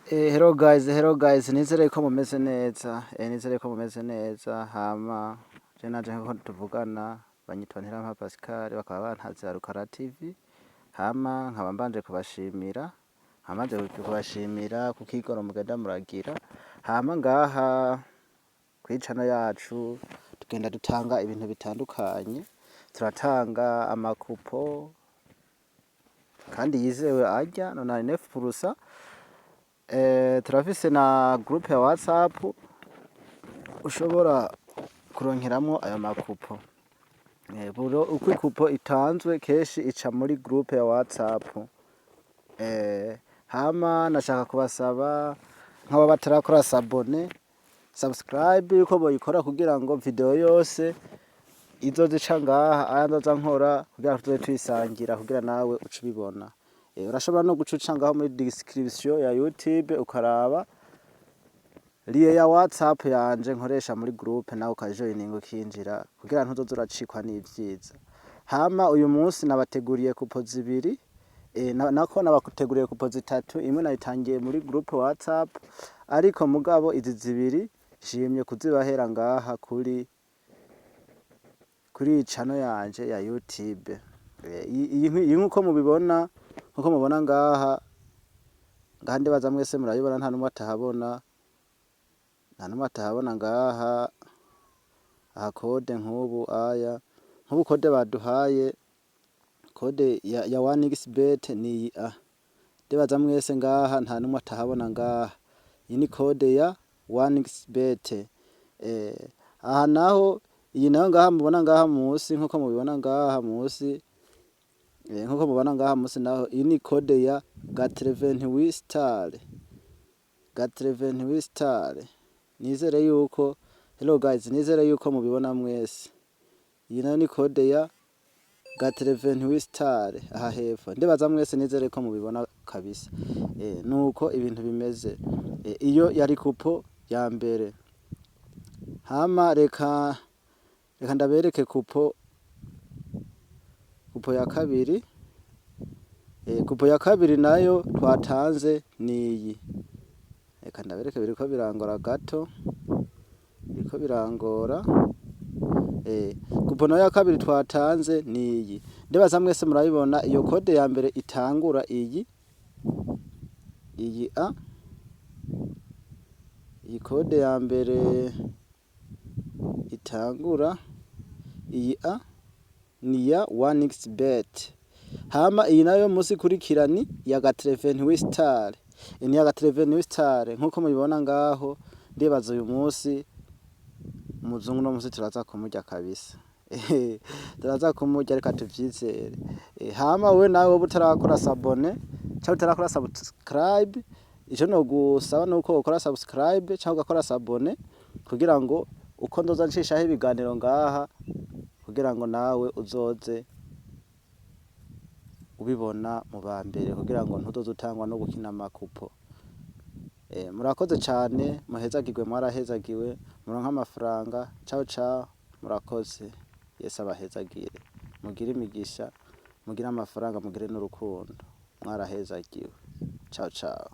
Hello guys, nizere ko mumeze neza. Nizere ko mumeze neza. Hama je naje nko tuvugana banyitwa Ntirampa Pascal bakaba bantaze Rukara TV. Hama nkaba mbanje kubashimira. Hamaze kubashimira kukigoro mugenda muragira. Hama ngaha kwicana yacu tugenda dutanga ibintu bitandukanye. Turatanga amakupo kandi yizewe ajya none 9%. Turafise na groupe ya WhatsApp ushobora kuronkeramwo ayo makupo. Buro uko ikupo itanzwe keshi ica muri groupe ya WhatsApp. Hama nashaka kubasaba nk'aba batarakora subscribe yuko boyikora kugira ngo video yose izozica ngaha ayandoza nkora kugira tuze twisangira kugira nawe ucubibona. Urashobora no gucuca ngaho muri description ya YouTube ukaraba liye ya WhatsApp yanje nkoresha muri groupe nawe ukajoininga ukinjira kugira ntuzoze uracikwa n'ivyiza. Hama uyu munsi nabateguriye kupo zibiri nako nabakuteguriye kupo zitatu, imwe nayitangiye muri groupe WhatsApp ariko mugabo izi zibiri shimye kuzibahera ngaha kuri channel yanje ya YouTube. Iyi nkuko mubibona nkuko mubona ngaha ngande baza mwese murayibona nta numwe atahabona ngaha aha code nk'ubu aya nk'ubu code baduhaye code ya 1xbet ni debaza mwese ngaha nta numwe atahabona ngaha. Iyi ni code ya 1xbet. Aha naho iyi nayo ngaha mubona ngaha munsi nkuko mubibona ngaha munsi nkuko mubona ngaha munsi naho iyi ni code ya Gat28 star. Nizere yuko hello guys, nizere yuko mubibona mwese. Iyi nayo ni code ya Gat28 star aha hepfo. Ndibaza mwese nizere ko mubibona kabisa. Nuko ibintu bimeze. Iyo yari kupo ya mbere. Hama reka ndabereke kupo ya kabiri. Kupo ya kabiri nayo twatanze niyi. Reka ndabereke biriko birangora gato. Biriko birangora. Kupo nayo ya kabiri twatanze niyi. Ndibaza mwese murayibona iyo code ya mbere itangura iyi code ya mbere itangura iyi ni ya 1xbet. Hama iyi nayo musi kurikirani ya Gat28 star. Ni ya Gat28 star nkuko mubibona ngaho. Ndibaza uyu munsi umuzungu no musi turaza kumurya kabisa. Turaza kumurya reka tuvyizere. Hama we nawe butarakora sabone cyangwa utarakora subscribe, ico no gusaba nuko ukora subscribe cyangwa ugakora sabone kugira ngo uko ndoza ncishaho ibiganiro ngaha kugira ngo nawe uzoze ubibona mu bambere kugira ngo ntuzoze utangwa no gukina amakupo. Murakoze cyane, muhezagirwe, mwarahezagiwe, muronka amafaranga. Ciao murakoze. Yesu abahezagire. Mugire imigisha, mugire amafaranga, mugire n'urukundo. Mwarahezagiwe. Ciao.